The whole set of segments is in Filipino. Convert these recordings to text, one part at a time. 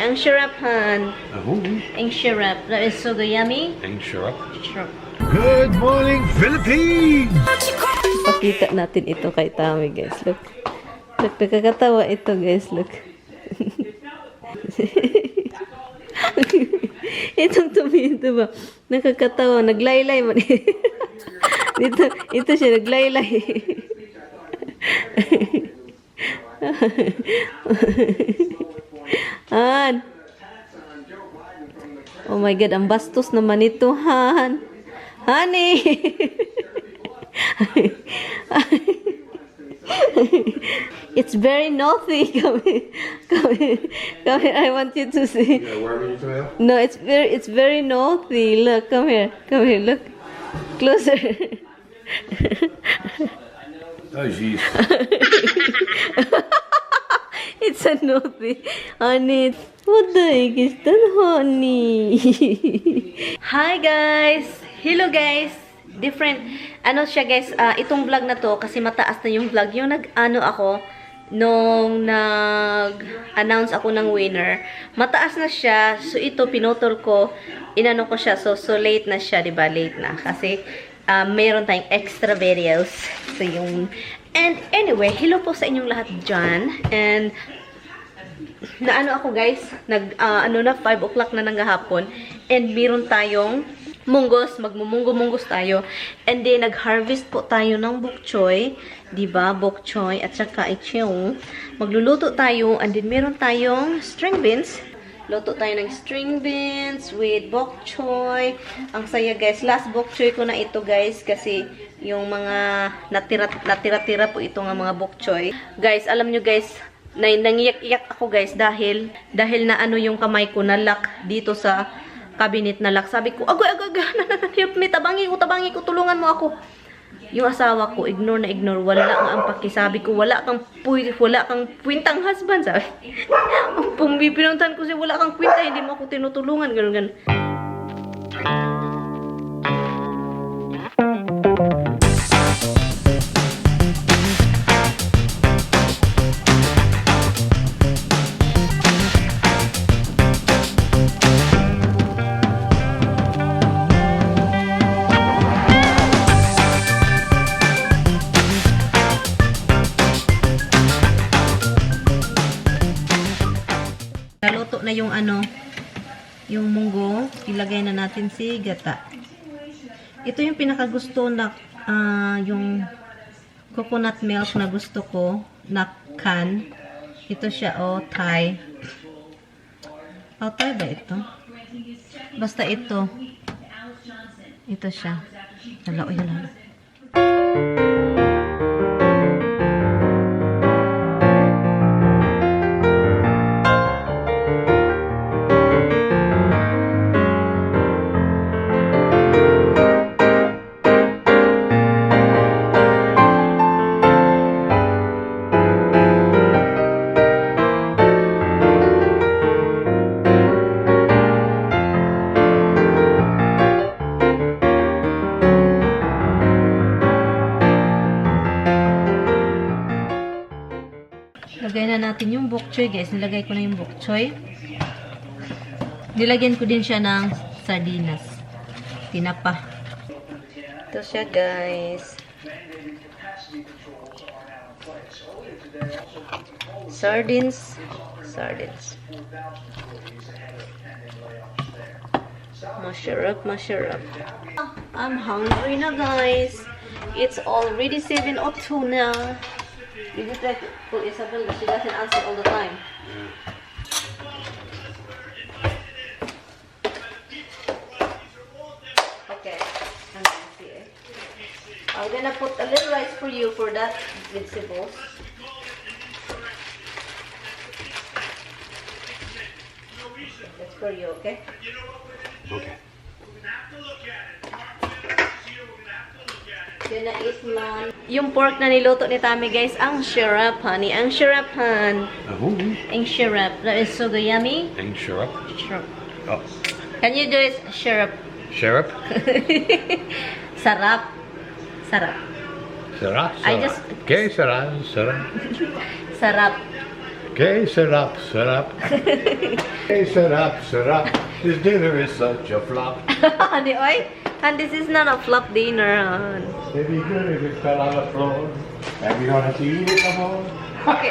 Ang syrup, han. Oh. Ang syrup. That is so yummy. And syrup. Syrup. Good morning, Philippines! Pakita natin ito kay Tami, guys. Look. Look, nakakatawa ito, guys. Look. Itong Tumi ito ba? Nakakatawa. Naglaylay man. Ito siya, naglaylay. Han. Oh my God, ang bastos naman ito, Han. Honey. It's very naughty. Come here. I want you to see. You gonna wear me tomato? No, it's very naughty. Look, come here. Look closer. Oh, jeez. It's a naughty. Honey, what the heck is that, honey? Hi, guys. Hello, guys. Different. Ano siya, guys? Itong vlog na to, kasi mataas na yung vlog. Yung ako, nung nag-announce ako ng winner, mataas na siya. So, ito, pinotol ko. Inano ko siya. So late na siya, diba? Late na. Kasi, mayroon tayong extra videos. So, yung... And anyway, hello po sa inyong lahat dyan. And, naano ako, guys, ano na, 5 o'clock na ng hapon. And, meron tayong munggos, magmumunggo-munggos tayo. And then, nag-harvest po tayo ng bok choy. Diba? Bok choy. At saka, ichyung. Magluluto tayo. And then, meron tayong string beans. Luto tayo ng string beans with bok choy. Ang saya, guys. Last bok choy ko na ito, guys. Kasi, yung mga natira-tira po ito ng mga bok choy. Guys, alam nyo, guys, nangiyak-iyak ako, guys. Dahil na ano yung kamay ko na lock dito sa cabinet na lock. Sabi ko, agoy, help me, tabangi ko, tulungan mo ako. Yung asawa ko, ignore. Wala nga ang pakisabi ko, wala kang kwintang husband, sabi. Pinuntan ko siya, wala kang kwinta, hindi mo ako tinutulungan, ganun. Naluto na yung yung munggo, ilagay na natin si gata. Ito yung pinakagusto na yung coconut milk na gusto ko na can. Ito siya, Thai. Thai ba ito? Basta ito. Ito siya. Hala. Lagay na natin yung bok choy, guys. Nilagay ko na yung bok choy. Nilagyan ko din siya ng sardinas. Tinapa. Ito siya, guys. Sardines. Masarap. I'm hungry na, guys. It's already 7:02 na. You just like to Isabel, she doesn't answer all the time. Okay, I'm gonna put a little rice for you for that vegetables. That's for you, okay? Okay. Yun na is man. Yung pork na niluto ni Tami, guys, ang syrup, honey. Ang syrup, han. Oh. Ang syrup. That is so yummy. And syrup. Syrup. Oh. Can you do it? Syrup. Syrup? Sarap. Sarap. I just... Okay, sarap. Sarap. Okay, sit up, sit up. Okay, sit up, sit up. This dinner is such a flop. Honey, oy. And this is not a flop dinner, hon. It'd be good if it fell on the floor. And we don't have to eat it no more. Okay.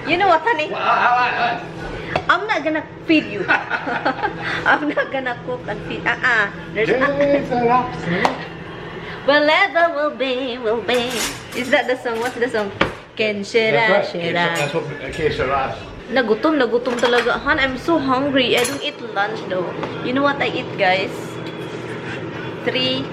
You know what, honey? I'm not gonna feed you. I'm not gonna cook and feed. There's Okay, sit up, sit up. whatever will be, will be. Is that the song? What's the song? Can shira, That's right. shira. That's what, okay, sit up. Nagutom talaga. Han, I'm so hungry. I don't eat lunch though. You know what I eat, guys? 3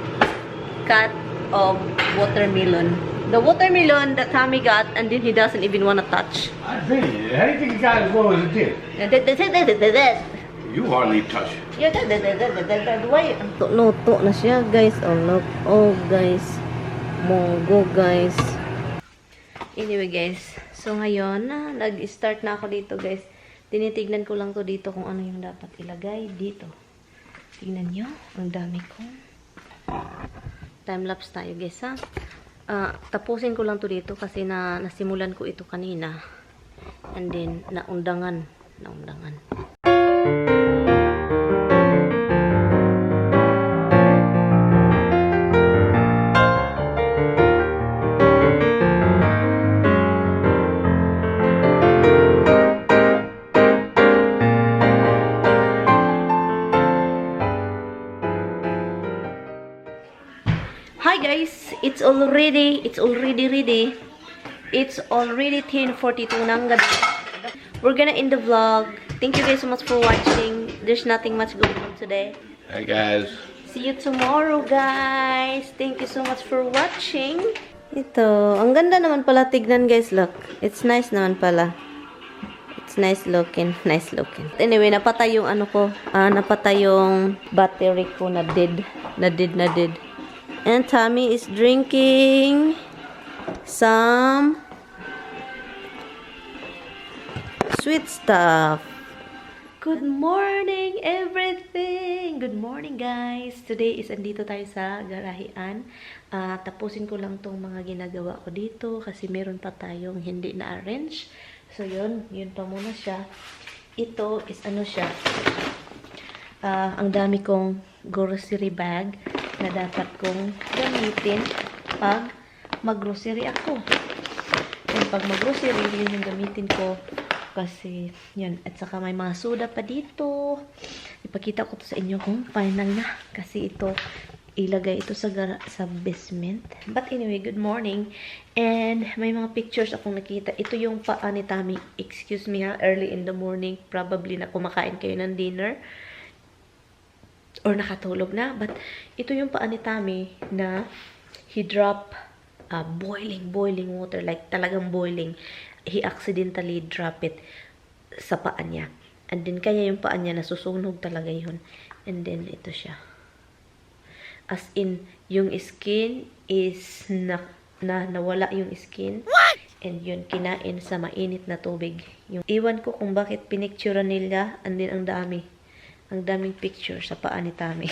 cut of watermelon. The watermelon that Tommy got, and then he doesn't even want to touch. I really, anything you got as well as it did. You hardly touch it. Why? Luto na siya, guys. Oh, look. Oh, guys. Monggo, guys. Anyway, guys. So, ngayon, nag-start na ako dito, guys. Tinitignan ko lang to dito kung ano yung dapat ilagay dito. Tingnan nyo. Ang dami ko. Time-lapse tayo, guys, ha? Tapusin ko lang to dito kasi nasimulan ko ito kanina. And then, naundangan. Hi guys, it's already ready. It's already 10:42 ng gabi. We're gonna end the vlog. Thank you guys so much for watching. There's nothing much going on today. Hey guys. See you tomorrow, guys. Thank you so much for watching. Ito, ang ganda naman pala tignan, guys. Look, it's nice naman pala. It's nice looking. Anyway, napatay yung ano ko. Napatay yung battery ko na dead. And Tommy is drinking some sweet stuff. Good morning, everything! Good morning, guys! Today is andito tayo sa garahean. Tapusin ko lang tong mga ginagawa ko dito kasi meron pa tayong hindi na-arrange. So, yun pa muna siya. Ito is ano siya. Ang dami kong grocery bag na dapat kong gamitin pag mag-grocery ako. And pag mag-grocery, yun yung gamitin ko. Kasi, yun. At saka may mga soda pa dito. Ipakita ko to sa inyo kung final na. Kasi ito, ilagay ito sa basement. But anyway, good morning. And may mga pictures akong nakita. Ito yung paa ni Tommy. Excuse me ha, early in the morning. Probably na kumakain kayo ng dinner. Or nakatulog na. But ito yung paa ni Tommy na he dropped boiling water. Like talagang boiling. He accidentally dropped it sa paa niya. And then kaya yung paa niya nasusunog talaga yun. And then ito siya. As in, yung skin is nawala yung skin. What? And yun, kinain sa mainit na tubig. Yung, iwan ko kung bakit pinicturean nila. And then ang daming picture sa paa ni Tommy.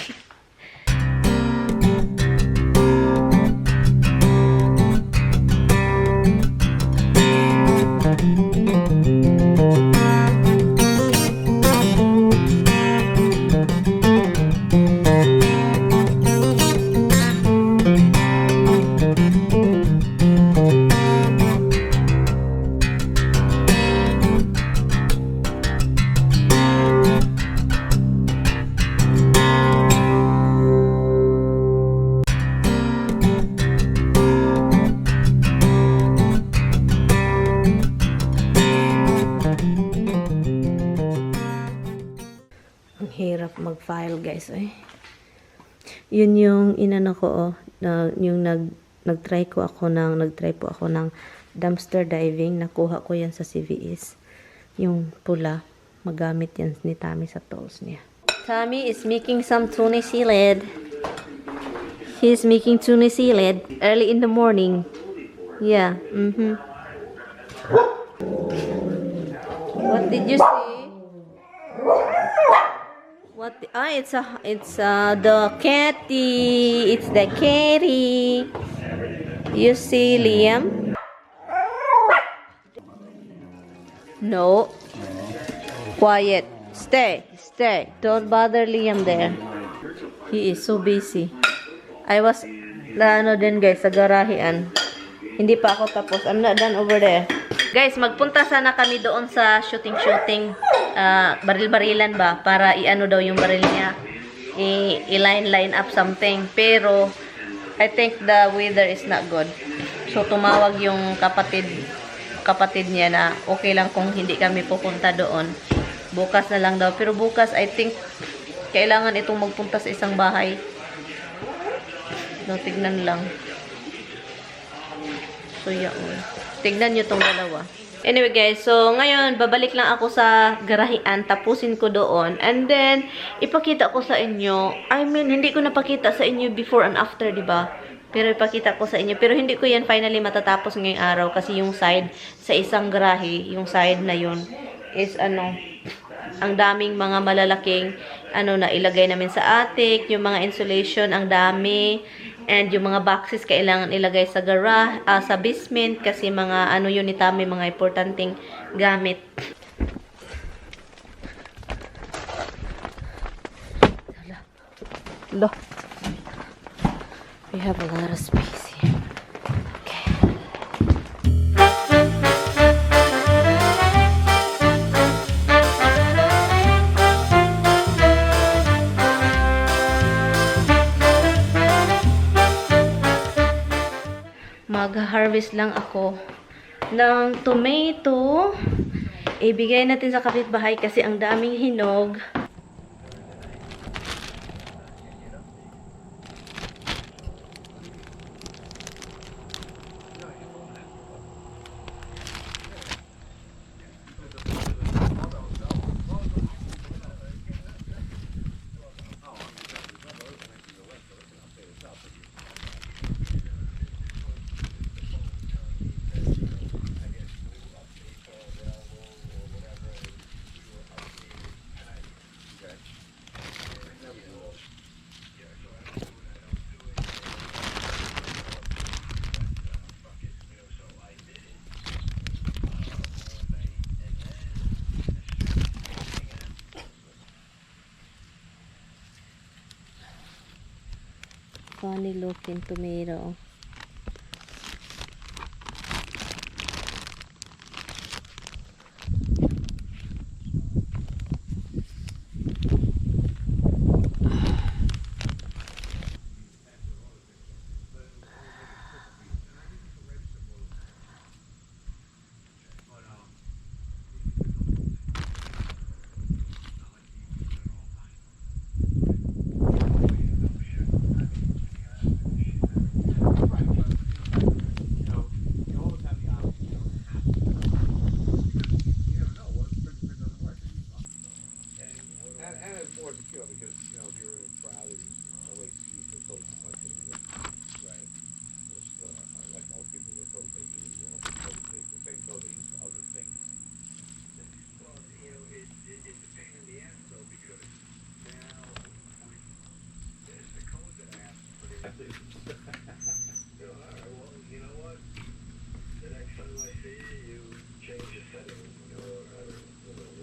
Hirap mag-file, guys. Yun yung inano ko, yung nagtry po ako ng dumpster diving. Nakuha ko yan sa CVS. Yung pula. Magamit yan ni Tommy sa tools niya. Tommy is making some tuna salad. He's making tuna salad early in the morning. Yeah. What did you say? What? It's the catty. It's the catty. You see, Liam? No. Quiet. Stay. Stay. Don't bother Liam there. He is so busy. I was, din guys, sa garahean. Hindi pa ako tapos. I'm not done over there. Guys, magpunta sana kami doon sa shooting. Baril-barilan ba? Para i-ano daw yung baril niya. I-line up something. Pero, I think the weather is not good. So, tumawag yung kapatid niya na okay lang kung hindi kami pupunta doon. Bukas na lang daw. Pero bukas, I think, kailangan itong magpunta sa isang bahay. No, tignan lang. So, yun. Tignan nyo tong dalawa. Anyway guys, so ngayon, babalik lang ako sa garahean. Tapusin ko doon. And then, ipakita ko sa inyo. I mean, hindi ko napakita sa inyo before and after, diba? Pero ipakita ko sa inyo. Pero hindi ko yan finally matatapos ngayong araw. Kasi yung side sa isang garahe, yung side na yun, is ang daming mga malalaking na ilagay namin sa attic, yung mga insulation, ang dami. And yung mga boxes kailangan ilagay sa garage, sa basement kasi mga yun ni Tami, mga importanteng gamit. Look. We have a lot of space here. Okay. Mag-harvest lang ako ng tomato. Ibigay natin sa kapitbahay kasi ang daming hinog. Funny looking tomato.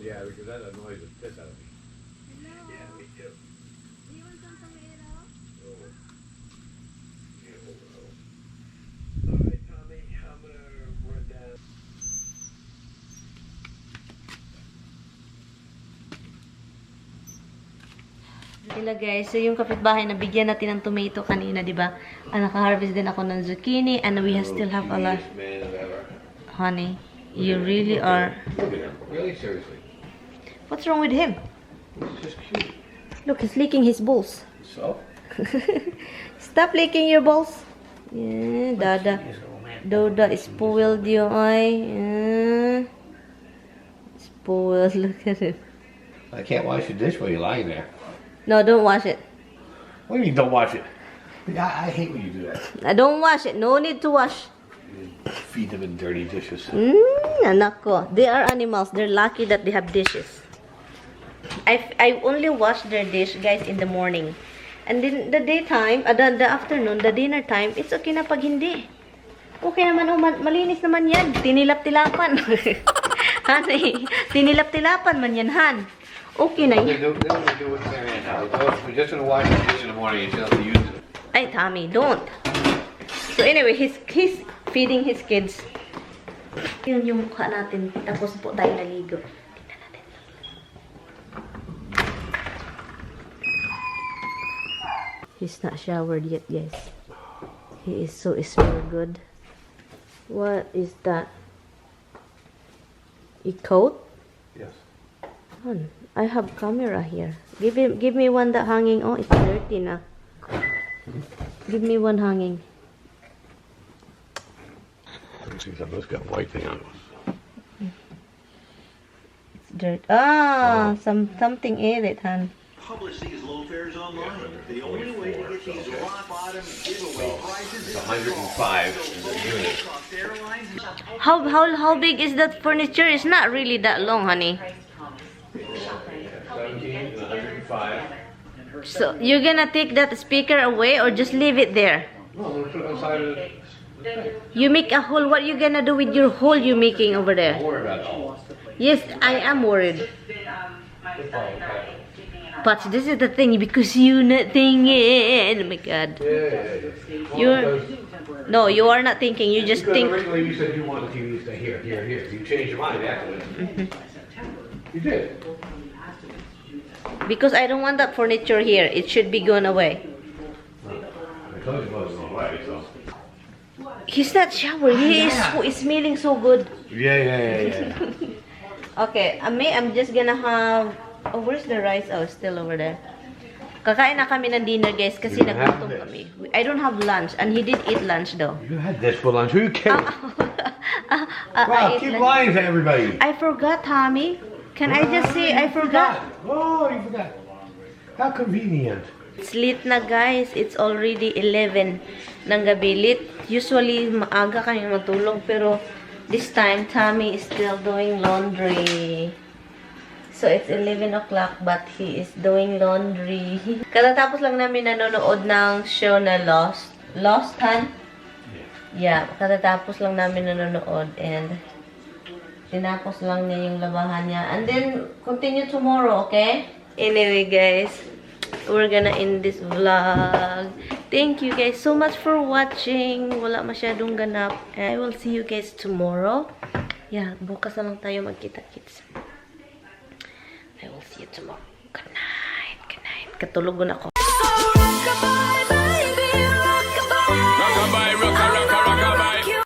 Yeah, because that annoys the piss out of me. Hello. Yeah, me too. Do you want some tomato? Alright, Tommy, I'm gonna run down. Sila guys, so yung kapitbahay na bigyan natin ng tomato kanina, di ba? Naka-harvest din ako ng zucchini and we still have a lot. Man ever. Honey, you really are. Look at him. Really, seriously. What's wrong with him? It's just cute. Look, he's licking his balls. So? Stop licking your balls. Yeah, Dada. Doda spoiled you, ay. Spoiled. Look at him. I can't wash your dish while you're lying there. No, don't wash it. What do you mean don't wash it? I hate when you do that. I don't wash it. No need to wash. You feed them in dirty dishes. Anak ko. They are animals. They're lucky that they have dishes. I only wash their dish, guys, in the morning. And then the daytime, the afternoon, the dinner time, it's okay na pag hindi. Okay naman, malinis naman yan. Tinilap-tilapan. Honey, tinilap-tilapan man yan, Han. Okay na They yan. do with MaryAnn now. We're just gonna wash the dish in the morning and she'll have to use it. Ay, Tommy, don't. So anyway, he's feeding his kids. Yun yung mukha natin. Tapos po tayo naligo. Tingnan natin. He's not showered yet, guys. He is so smell good. What is that? A coat? Yes. On. I have camera here. Give me one that hanging. Oh, it's dirty na. Give me one hanging. It's got white thing on it. It's dirt. Ah, something in it, Han. Publish these low fares online. The only way to get these rock bottom giveaway prices is 105 is a unit. cost airlines and How big is that furniture? It's not really that long, honey. 17 and 105. So you're gonna take that speaker away or just leave it there? No, I'm gonna put it on the side of the. You make a hole. What you gonna do with your hole you making over Don't there? worry about it all. Yes, I am worried. But this is the thing because you not thinking. Oh my God. Yeah. You're no, you are not thinking. You just Because think. originally you said you wanted the TV to stay here. You changed your mind afterwards. You did. Because I don't want that furniture here. It should be gone away. I told you it wasn't all right, so. He's not showering. He is smelling so good. Yeah. Okay, I'm just gonna have... Oh, where's the rice? Oh, it's still over there. Kakain na kami ng dinner, guys, kasi You have nagutom this. kami. I don't have lunch, and he did eat lunch, though. You had this for lunch. Who are you kidding? I Wow, ate keep lunch. lying to everybody. I forgot, Tommy. Can I just say I forgot? Oh, you forgot. How convenient. It's late na, guys. It's already 11 ng gabi. Late. Usually, maaga kami matulog, pero this time, Tommy is still doing laundry. So, it's 11 o'clock, but he is doing laundry. Katatapos lang namin nanonood ng show na Lost. Lost, Han? Yeah, katatapos lang namin nanonood. And, tinapos lang niya yung labahan niya. And then, continue tomorrow, okay? Anyway, guys, we're gonna end this vlog. Thank you guys so much for watching. Wala masyadong ganap. And I will see you guys tomorrow. Yeah, bukas na lang tayo magkita-kits. I will see you tomorrow. Good night. Good night. Katulog na ako.